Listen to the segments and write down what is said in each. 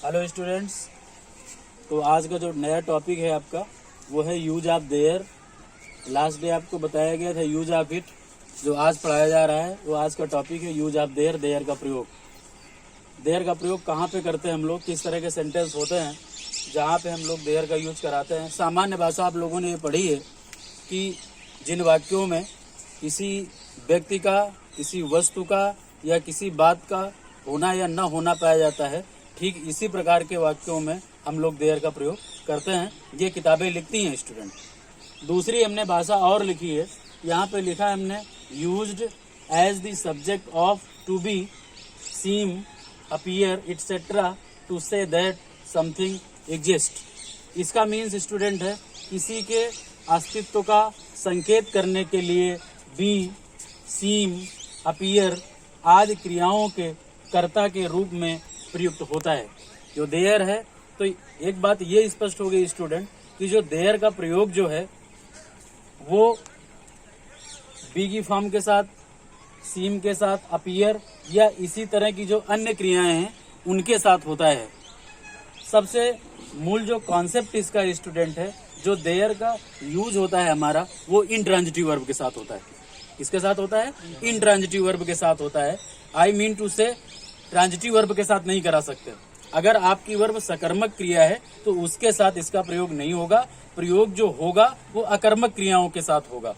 Hello students. तो आज का जो नया टॉपिक है आपका वो है use of their. Last day आपको बताया गया था यूज ऑफ इट। जो आज पढ़ाया जा रहा है वो आज का टॉपिक है यूज ऑफ देयर। देयर का प्रयोग, देयर का प्रयोग कहाँ पे करते हैं हम लोग, किस तरह के सेंटेंस होते हैं जहाँ पे हम लोग देयर का यूज कराते हैं। सामान्य भाषा आप लोगों ने ये पढ़ी है कि जिन वाक्यों में किसी व्यक्ति का, किसी वस्तु का या किसी बात का होना या न होना पाया जाता है, ठीक इसी प्रकार के वाक्यों में हम लोग देयर का प्रयोग करते हैं। ये किताबें लिखती हैं स्टूडेंट। दूसरी हमने भाषा और लिखी है, यहाँ पे लिखा है हमने used as the subject of to be, seem, appear etcetera to say that something exist. इसका मीन्स स्टूडेंट है किसी के अस्तित्व का संकेत करने के लिए बी, सीम, अपीयर आदि क्रियाओं के कर्ता के रूप में प्रयुक्त होता है। जो देयर है, तो एक बात ये स्पष्ट हो गई स्टूडेंट कि जो देयर का प्रयोग जो है वो बी की फॉर्म के साथ, सीम के साथ, अपीयर या इसी तरह की जो अन्य क्रियाएं हैं उनके साथ होता है। सबसे मूल जो कॉन्सेप्ट इसका स्टूडेंट है, जो देयर का यूज होता है हमारा, वो इंट्रांजिटिव वर्ब के साथ होता है। किसके साथ होता है? इंट्रांजिटिव वर्ब के साथ होता है। आई मीन टू से ट्रांजिटिव वर्ब के साथ नहीं करा सकते। अगर आपकी वर्ब सकर्मक क्रिया है तो उसके साथ इसका प्रयोग नहीं होगा। प्रयोग जो होगा वो अकर्मक क्रियाओं के साथ होगा।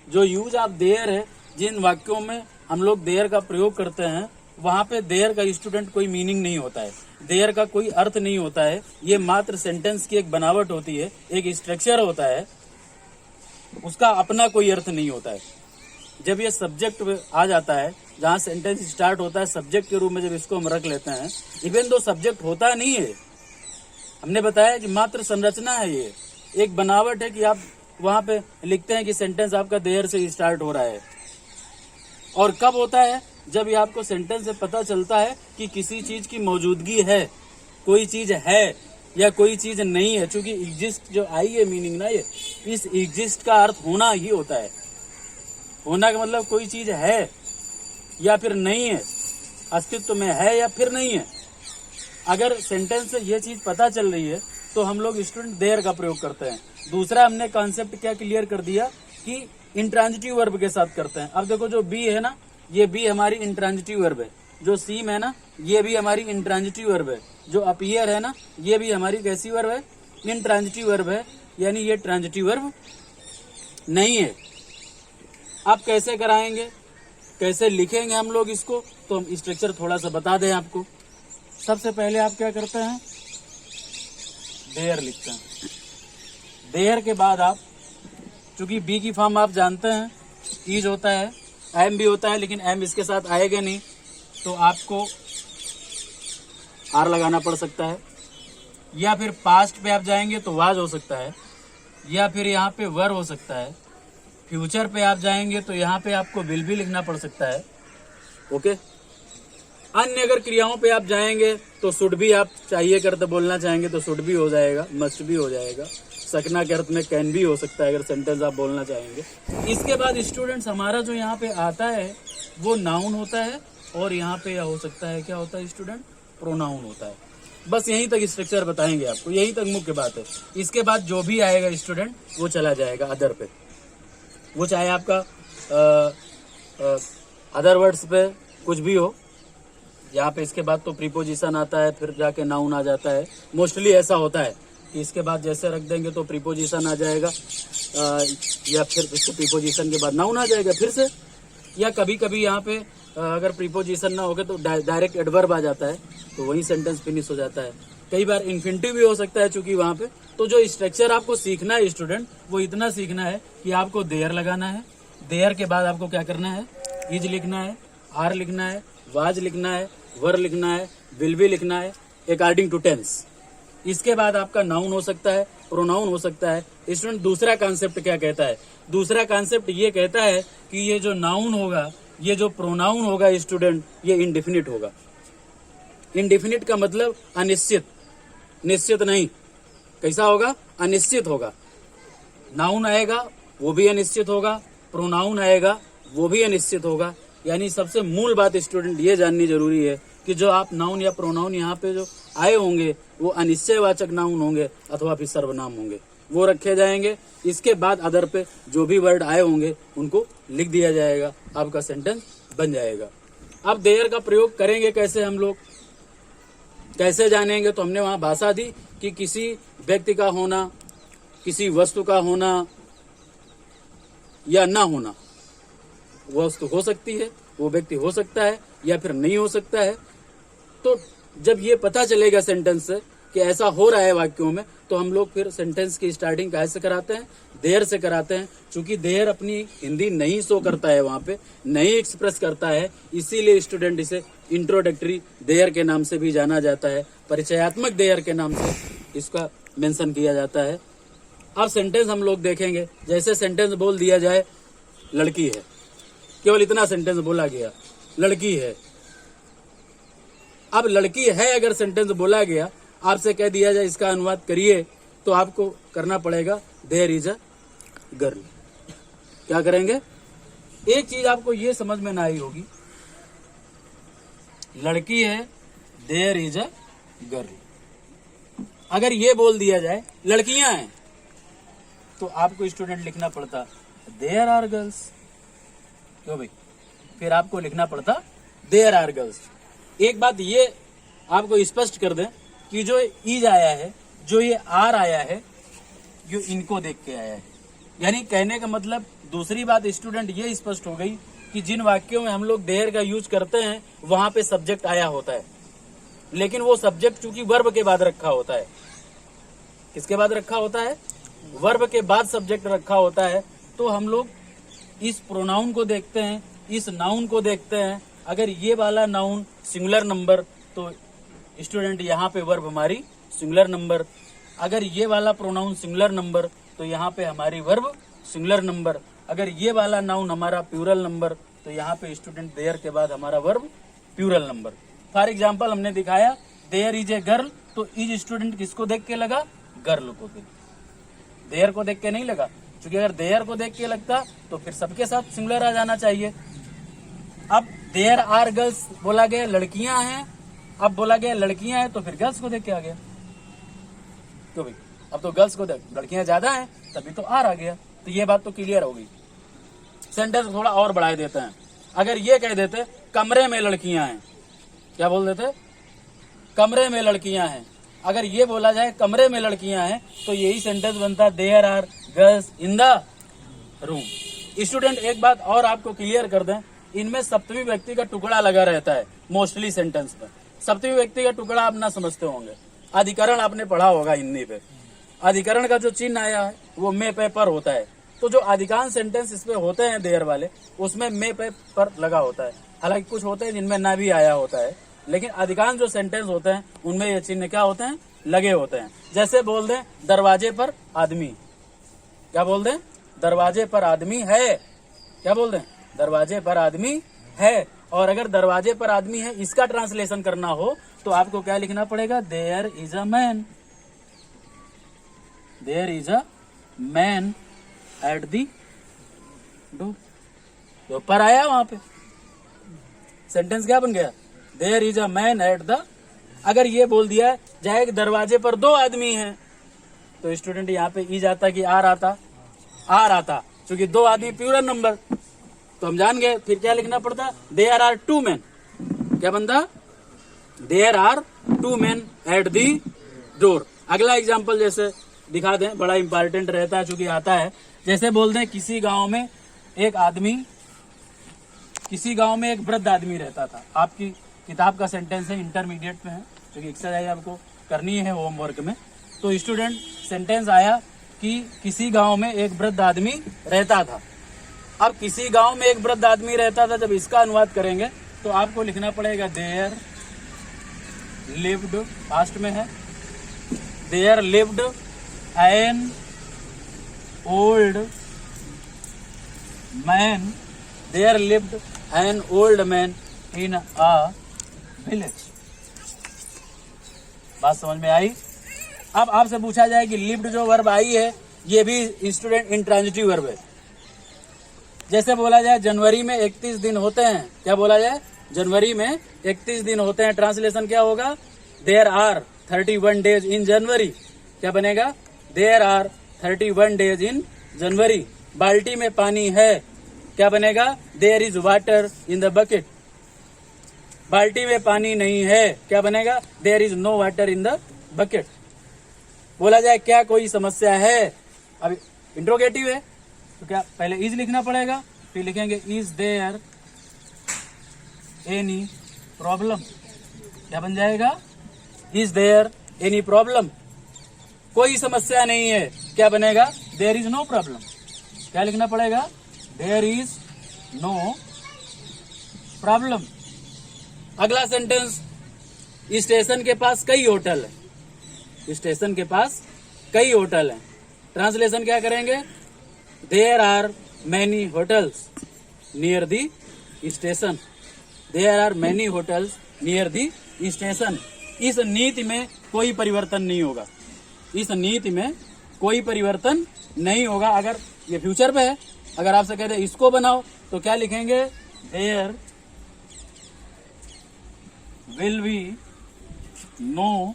जो यूज ऑफ देयर है, जिन वाक्यों में हम लोग देयर का प्रयोग करते हैं, वहां पे देयर का स्टूडेंट कोई मीनिंग नहीं होता है, देयर का कोई अर्थ नहीं होता है। ये मात्र सेंटेंस की एक बनावट होती है, एक स्ट्रक्चर होता है, उसका अपना कोई अर्थ नहीं होता है। जब ये सब्जेक्ट आ जाता है, जहाँ सेंटेंस स्टार्ट होता है सब्जेक्ट के रूप में, जब इसको हम रख लेते हैं, इवन दो सब्जेक्ट होता नहीं है, हमने बताया कि मात्र संरचना है, ये एक बनावट है कि आप वहां पे लिखते हैं कि सेंटेंस आपका देयर से स्टार्ट हो रहा है। और कब होता है? जब ये आपको सेंटेंस से पता चलता है कि किसी चीज की मौजूदगी है, कोई चीज है या कोई चीज नहीं है। चूंकि एग्जिस्ट जो आई है मीनिंग ना, ये इस एग्जिस्ट का अर्थ होना ही होता है। होना का मतलब कोई चीज है या फिर नहीं है, अस्तित्व में है या फिर नहीं है। अगर सेंटेंस से ये चीज पता चल रही है तो हम लोग स्टूडेंट देयर का प्रयोग करते हैं। दूसरा हमने कॉन्सेप्ट क्या क्लियर कर दिया कि इंट्रांजिटिव वर्ब के साथ करते हैं। अब देखो, जो बी है ना, ये बी हमारी इंट्रांजिटिव वर्ब है। जो सीम है ना, ये भी हमारी इंट्रांजिटिव वर्ब है। जो अपीयर है ना, ये भी हमारी कैसी वर्ब है? इंट्रांजिटिव वर्ब है। यानी ये ट्रांजिटिव वर्ब नहीं है। आप कैसे कराएंगे, कैसे लिखेंगे हम लोग इसको, तो हम स्ट्रक्चर थोड़ा सा बता दें आपको। सबसे पहले आप क्या करते हैं? देयर लिखते हैं। देयर के बाद आप, चूंकि बी की फॉर्म आप जानते हैं इज होता है, एम भी होता है, लेकिन एम इसके साथ आएगा नहीं, तो आपको आर लगाना पड़ सकता है। या फिर पास्ट पे आप जाएंगे तो वाज हो सकता है, या फिर यहाँ पे वर हो सकता है। फ्यूचर पे आप जाएंगे तो यहाँ पे आपको विल भी लिखना पड़ सकता है। ओके। अन्य अगर क्रियाओं पे आप जाएंगे तो शुड भी आप चाहिए करते बोलना चाहेंगे तो शुड भी हो जाएगा, मस्ट भी हो जाएगा। सकना के अर्थ में कैन भी हो सकता है अगर सेंटेंस आप बोलना चाहेंगे। इसके बाद स्टूडेंट्स हमारा जो यहाँ पे आता है वो नाउन होता है, और यहाँ पे हो सकता है, क्या होता है स्टूडेंट? प्रोनाउन होता है। बस यहीं तक स्ट्रक्चर बताएंगे आपको, यहीं तक मुख्य बात है। इसके बाद जो भी आएगा स्टूडेंट वो चला जाएगा अदर पे, वो चाहे आपका अदर वर्ड्स पे कुछ भी हो। यहाँ पे इसके बाद तो प्रीपोजिशन आता है, फिर जाके नाउन आ जाता है। मोस्टली ऐसा होता है कि इसके बाद जैसे रख देंगे तो प्रीपोजिशन आ जाएगा, या फिर इसके प्रीपोजिशन के बाद नाउन आ जाएगा फिर से। या कभी कभी यहाँ पे अगर प्रीपोजिशन ना होगा तो डायरेक्ट एडवर्ब आ जाता है, तो वही सेंटेंस फिनिश हो जाता है। कई बार इन्फिनिटिव भी हो सकता है चूंकि वहां पे। तो जो स्ट्रक्चर आपको सीखना है स्टूडेंट, वो इतना सीखना है कि आपको देयर लगाना है। देयर के बाद आपको क्या करना है? इज लिखना है, आर लिखना है, वाज लिखना है, वर लिखना है, विल भी लिखना है अकॉर्डिंग टू टेंस। इसके बाद आपका नाउन हो सकता है, प्रोनाउन हो सकता है। स्टूडेंट दूसरा कॉन्सेप्ट क्या कहता है? दूसरा कॉन्सेप्ट ये कहता है कि ये जो नाउन होगा, ये जो प्रोनाउन होगा स्टूडेंट, ये इंडेफिनिट होगा। इंडेफिनिट का मतलब अनिश्चित, निश्चित नहीं। कैसा होगा? अनिश्चित होगा। नाउन आएगा वो भी अनिश्चित होगा, प्रोनाउन आएगा वो भी अनिश्चित होगा। यानी सबसे मूल बात स्टूडेंट ये जाननी जरूरी है कि जो आप नाउन या प्रोनाउन यहाँ पे जो आए होंगे वो अनिश्चयवाचक नाउन होंगे अथवा फिर सर्वनाम होंगे, वो रखे जाएंगे। इसके बाद अदर पे जो भी वर्ड आए होंगे उनको लिख दिया जाएगा, आपका सेंटेंस बन जाएगा। अब देयर का प्रयोग करेंगे कैसे, हम लोग कैसे जानेंगे? तो हमने वहां भाषा दी कि किसी व्यक्ति का होना, किसी वस्तु का होना या ना होना। वस्तु हो सकती है, वो व्यक्ति हो सकता है या फिर नहीं हो सकता है। तो जब ये पता चलेगा सेंटेंस से कि ऐसा हो रहा है वाक्यों में, तो हम लोग फिर सेंटेंस की स्टार्टिंग कैसे कराते हैं? देयर से कराते हैं। चूंकि देयर अपनी हिंदी नहीं शो करता है, वहां पे नहीं एक्सप्रेस करता है, इसीलिए स्टूडेंट इसे इंट्रोडक्टरी देयर के नाम से भी जाना जाता है, परिचयात्मक देयर के नाम से इसका मेंशन किया जाता है। अब सेंटेंस हम लोग देखेंगे। जैसे सेंटेंस बोल दिया जाए लड़की है, केवल इतना सेंटेंस बोला गया, लड़की है। अब लड़की है अगर सेंटेंस बोला गया, आपसे कह दिया जाए इसका अनुवाद करिए, तो आपको करना पड़ेगा देयर इज अ गर्ल। क्या करेंगे? एक चीज आपको ये समझ में ना आई होगी, लड़की है, देयर इज अ गर्ल। अगर ये बोल दिया जाए लड़कियां हैं, तो आपको स्टूडेंट लिखना पड़ता देयर आर गर्ल्स। क्यों भाई? फिर आपको लिखना पड़ता देयर आर गर्ल्स। एक बात ये आपको स्पष्ट कर दें कि जो इज आया है, जो ये आर आया है, ये इनको देख के आया है। यानी कहने का मतलब, दूसरी बात स्टूडेंट ये स्पष्ट हो गई कि जिन वाक्यों में हम लोग देयर का यूज करते हैं वहां पे सब्जेक्ट आया होता है, लेकिन वो सब्जेक्ट चूंकि वर्ब के बाद रखा होता है। किसके बाद रखा होता है? वर्ब के बाद सब्जेक्ट रखा होता है। तो हम लोग इस प्रोनाउन को देखते हैं, इस नाउन को देखते हैं। अगर ये वाला नाउन सिंगुलर नंबर, तो स्टूडेंट यहाँ पे वर्ब हमारी सिंगुलर नंबर। अगर ये वाला प्रोनाउन सिंगुलर नंबर, तो यहाँ पे हमारी वर्ब सिंगुलर नंबर। अगर ये वाला नाउन हमारा प्लूरल नंबर, तो यहाँ पे स्टूडेंट देयर के बाद हमारा verb plural number. For example हमने दिखाया देयर इज ए गर्ल, तो इज स्टूडेंट किसको देख के लगा? गर्ल को देख, देयर को देख के नहीं लगा। क्योंकि अगर देयर को देख के लगता तो फिर सबके साथ सिंगुलर आ जाना चाहिए। अब देयर आर गर्ल्स बोला गया, लड़कियां हैं। अब बोला गया लड़कियां हैं, तो फिर गर्ल्स को देख के आ गया। तो भाई अब तो गर्ल्स को देख, लड़कियां ज्यादा हैं, तभी तो आर आ गया। तो ये बात तो क्लियर हो गई। सेंटेंस थोड़ा और बढ़ा देते हैं। अगर ये कह देते कमरे में लड़कियां हैं, क्या बोल देते? कमरे में लड़कियां हैं। अगर ये बोला जाए कमरे में लड़कियां हैं, तो यही सेंटेंस बनता there are girls in the room. Student एक बात और आपको क्लियर कर दें, इनमें सप्तमी व्यक्ति का टुकड़ा लगा रहता है मोस्टली सेंटेंस में। सप्तमी व्यक्ति का टुकड़ा आप ना समझते होंगे, अधिकरण आपने पढ़ा होगा हिंदी पे। अधिकरण का जो चिन्ह आया है वो मे पे पर होता है। तो जो अधिकांश सेंटेंस इसमें होते हैं देयर वाले, उसमें मे पे पर लगा होता है। हालांकि कुछ होते हैं जिनमें ना भी आया होता है, लेकिन अधिकांश जो सेंटेंस होते हैं उनमें ये चिन्ह क्या होते हैं? लगे होते हैं। जैसे बोल दें दरवाजे पर आदमी, क्या बोल दें? दरवाजे पर आदमी है। क्या बोल दें? दरवाजे पर आदमी है। और अगर दरवाजे पर आदमी है इसका ट्रांसलेशन करना हो तो आपको क्या लिखना पड़ेगा? There is a man. There is a man at the door. तो पर आया वहां पे, सेंटेंस क्या बन गया? There is a man at the. अगर ये बोल दिया जाए कि दरवाजे पर दो आदमी हैं, तो स्टूडेंट यहाँ पे ई जाता कि आर आता? आर आता, क्योंकि दो आदमी प्लूरल नंबर। तो हम जान गए फिर क्या लिखना पड़ता? There are two man. क्या बनता? There are two man at the door. अगला एग्जाम्पल जैसे दिखा दें, बड़ा इंपॉर्टेंट रहता है चूंकि आता है। जैसे बोल दें किसी गांव में एक वृद्ध आदमी रहता था। आपकी किताब का सेंटेंस है, इंटरमीडिएट में है, क्योंकि एक्सरसाइज आपको करनी है होमवर्क में। तो स्टूडेंट सेंटेंस आया कि किसी गांव में एक वृद्ध आदमी रहता था। अब किसी गांव में एक वृद्ध आदमी रहता था, जब इसका अनुवाद करेंगे तो आपको लिखना पड़ेगा देयर लिव्ड, पास्ट में है, there lived an old man, there lived an old man in a village. बात समझ में आई? अब आपसे पूछा जाए कि लिव्ड जो वर्ब आई है ये भी स्टूडेंट इंट्रांजिटिव वर्ब है। जैसे बोला जाए जनवरी में 31 दिन होते हैं, क्या बोला जाए? जनवरी में 31 दिन होते हैं, ट्रांसलेशन क्या होगा? There are 31 days in January. क्या बनेगा? There are 31 days in January. बाल्टी में पानी है, क्या बनेगा? There is water in the bucket. बाल्टी में पानी नहीं है, क्या बनेगा? There is no water in the bucket. बोला जाए क्या कोई समस्या है? अभी इंट्रोगेटिव है तो क्या पहले इज लिखना पड़ेगा, फिर लिखेंगे इज देयर एनी प्रॉब्लम। क्या बन जाएगा? Is there any problem. कोई समस्या नहीं है, क्या बनेगा? There is no problem. क्या लिखना पड़ेगा? There is no problem. अगला सेंटेंस, स्टेशन के पास कई होटल है। स्टेशन के पास कई होटल हैं। ट्रांसलेशन क्या करेंगे? There are many hotels near the station. There are many hotels near the station. इस नीति में कोई परिवर्तन नहीं होगा। इस नीति में कोई परिवर्तन नहीं होगा। अगर ये फ्यूचर पे है, अगर आपसे कहते हैं इसको बनाओ तो क्या लिखेंगे? There will be no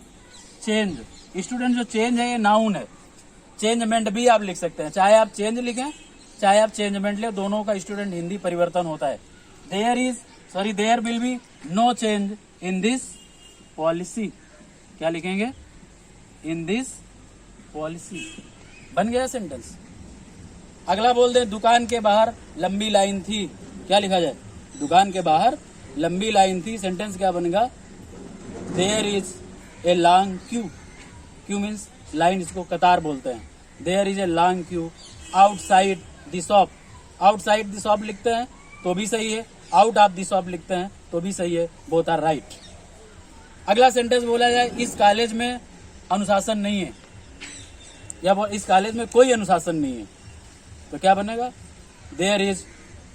change. Student जो चेंज है ये नाउन है, चेंजमेंट भी आप लिख सकते हैं। चाहे आप चेंज लिखें चाहे आप चेंजमेंट ले, दोनों का स्टूडेंट हिंदी परिवर्तन होता है। There will be no change in this policy. क्या लिखेंगे? In this policy. बन गया सेंटेंस। अगला बोल दें दुकान के बाहर लंबी लाइन थी। क्या लिखा जाए? दुकान के बाहर लंबी लाइन थी। सेंटेंस क्या बनेगा? There is a long queue. Queue means line, इसको कतार बोलते हैं। There is a long queue outside the shop. Outside the shop लिखते हैं तो भी सही है, आउट ऑफ द शॉप लिखते हैं तो भी सही है। Both are right. अगला सेंटेंस बोला जाए इस कॉलेज में अनुशासन नहीं है, या इस कॉलेज में कोई अनुशासन नहीं है, तो क्या बनेगा? There is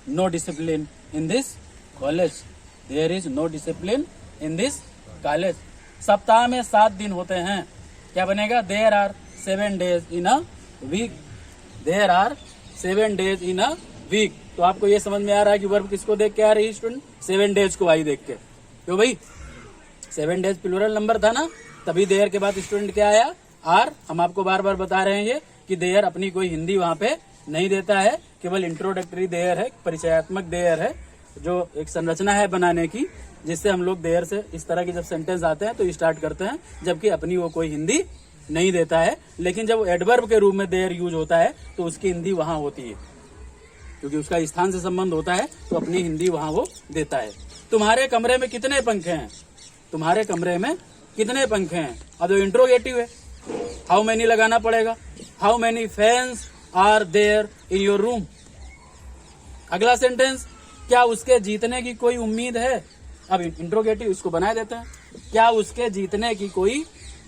no discipline in this college. There is no discipline in this college. सप्ताह में 7 दिन होते हैं। क्या बनेगा? There are 7 days in a week. There are 7 days in a week. तो आपको ये समझ में आ रहा है कि वर्ब किसको देख के आ रही है स्टूडेंट? 7 डेज को आई देख के। क्यों भाई? 7 डेज प्लूरल नंबर था ना, तभी देयर के बाद स्टूडेंट क्या आया? आर। हम आपको बार बार बता रहे हैं ये कि देयर अपनी कोई हिंदी वहां पे नहीं देता है, केवल इंट्रोडक्टरी देयर है, परिचयात्मक देयर है, जो एक संरचना है बनाने की, जिससे हम लोग देयर से इस तरह के जब सेंटेंस आते हैं तो स्टार्ट करते हैं, जबकि अपनी वो कोई हिंदी नहीं देता है। लेकिन जब एडवर्ब के रूप में देयर यूज होता है तो उसकी हिंदी वहां होती है, क्योंकि उसका स्थान से संबंध होता है, तो अपनी हिंदी वहां वो देता है। तुम्हारे कमरे में कितने पंखे हैं? तुम्हारे कमरे में कितने पंखे हैं? अब जो इंट्रोगेटिव है, हाउ मेनी लगाना पड़ेगा। How many fans are there in your room. अगला सेंटेंस, क्या उसके जीतने की कोई उम्मीद है? अब इंट्रोगेटिव, इसको बना देते हैं। क्या उसके जीतने की कोई,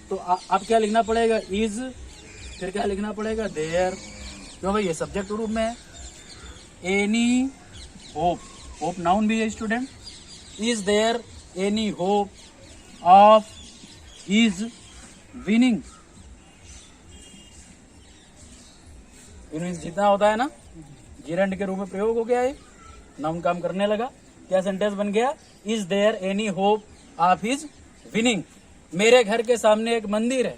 तो अब क्या लिखना पड़ेगा? इज, फिर क्या लिखना पड़ेगा? देयर। क्यों भाई? ये सब्जेक्ट रूप में है। एनी होप, होप नाउन भी है student. Is there any hope of his winning. जितना होता है ना, जीरेंड के रूप में प्रयोग हो गया है, नाउन काम करने लगा। क्या सेंटेंस बन गया? Is there any hope of his winning. मेरे घर के सामने एक मंदिर है।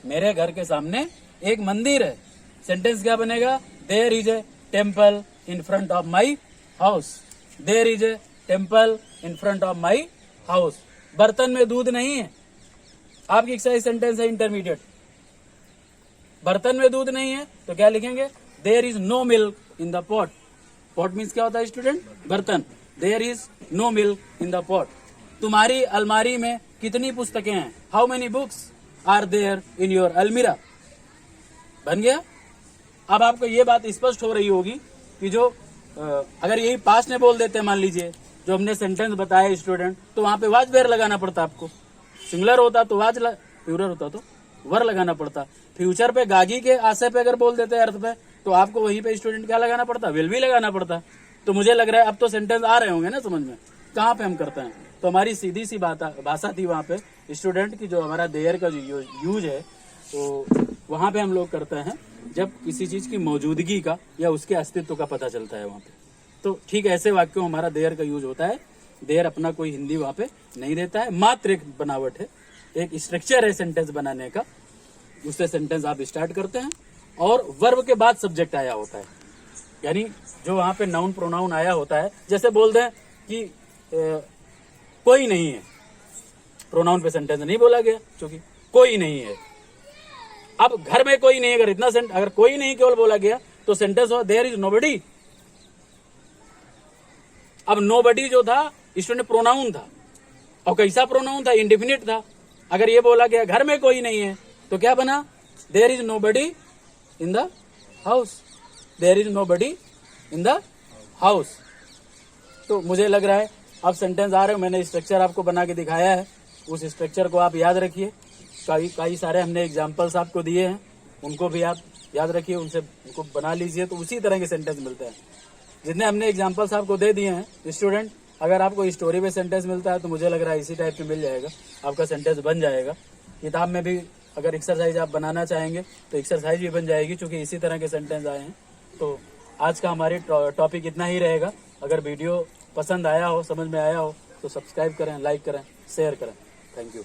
मेरे घर के सामने एक मंदिर है। सेंटेंस क्या बनेगा? There is a temple in front of my house. There is a temple in front of my house. बर्तन में दूध नहीं है। आपकी एक्सरसाइज सेंटेंस है इंटरमीडिएट। बर्तन में दूध नहीं है तो क्या लिखेंगे? There is no milk in the pot. Pot means क्या होता है स्टूडेंट? बर्तन। There is no milk in the pot. तुम्हारी अलमारी में कितनी पुस्तकें हैं? How many books are there in your almirah. बन गया। अब आपको ये बात स्पष्ट हो रही होगी कि जो अगर यही पास्ट में बोल देते हैं, मान लीजिए जो हमने सेंटेंस बताया स्टूडेंट, तो वहां पे वाज वेयर लगाना पड़ता आपको। सिंगुलर होता तो वाज, प्लूरल होता तो वर लगाना पड़ता। फ्यूचर पे गागी के आशय पे अगर बोल देते हैं, अर्थ पे, तो आपको वहीं पे स्टूडेंट क्या लगाना पड़ता? विल भी लगाना पड़ता। तो मुझे लग रहा है अब तो सेंटेंस आ रहे होंगे ना समझ में, कहाँ पे हम करते हैं। तो हमारी सीधी सी भाषा थी वहां पे स्टूडेंट की, जो हमारा देयर का जो यूज है, तो वहां पे हम लोग करते हैं जब किसी चीज की मौजूदगी का या उसके अस्तित्व का पता चलता है वहां पे। तो ठीक ऐसे वाक्यों हमारा देयर का यूज होता है। देयर अपना कोई हिंदी वहां पे नहीं देता है, मात्र एक बनावट है, एक स्ट्रक्चर है सेंटेंस बनाने का। उससे सेंटेंस आप स्टार्ट करते हैं और वर्ब के बाद सब्जेक्ट आया होता है, यानी जो वहां पे नाउन प्रोनाउन आया होता है। जैसे बोल दें कि कोई नहीं है, प्रोनाउन पे सेंटेंस नहीं बोला गया क्योंकि कोई नहीं है। अब घर में कोई नहीं, अगर इतना अगर कोई नहीं केवल बोला गया तो सेंटेंस हो देयर इज नोबडी। अब नोबडी जो था स्टूडेंट प्रोनाउन था, और कैसा प्रोनाउन था, इंडेफिनिट था। अगर ये बोला गया घर में कोई नहीं है तो क्या बना, there is nobody in the house, there is nobody in the house. तो मुझे लग रहा है अब सेंटेंस आ रहे हो, मैंने स्ट्रक्चर आपको बना के दिखाया है, उस स्ट्रक्चर को आप याद रखिए। कई सारे हमने एग्जाम्पल्स आपको दिए हैं, उनको भी आप याद रखिए, उनको बना लीजिए, तो उसी तरह के सेंटेंस मिलते हैं। जितने हमने एग्जाम्पल्स आपको दे दिए हैं स्टूडेंट, अगर आपको स्टोरी पे सेंटेंस मिलता है तो मुझे लग रहा है इसी टाइप के मिल जाएगा, आपका सेंटेंस बन जाएगा। किताब में भी अगर एक्सरसाइज आप बनाना चाहेंगे तो एक्सरसाइज भी बन जाएगी, क्योंकि इसी तरह के सेंटेंस आए हैं। तो आज का हमारी टॉपिक इतना ही रहेगा। अगर वीडियो पसंद आया हो, समझ में आया हो, तो सब्सक्राइब करें, लाइक करें, शेयर करें। Thank you.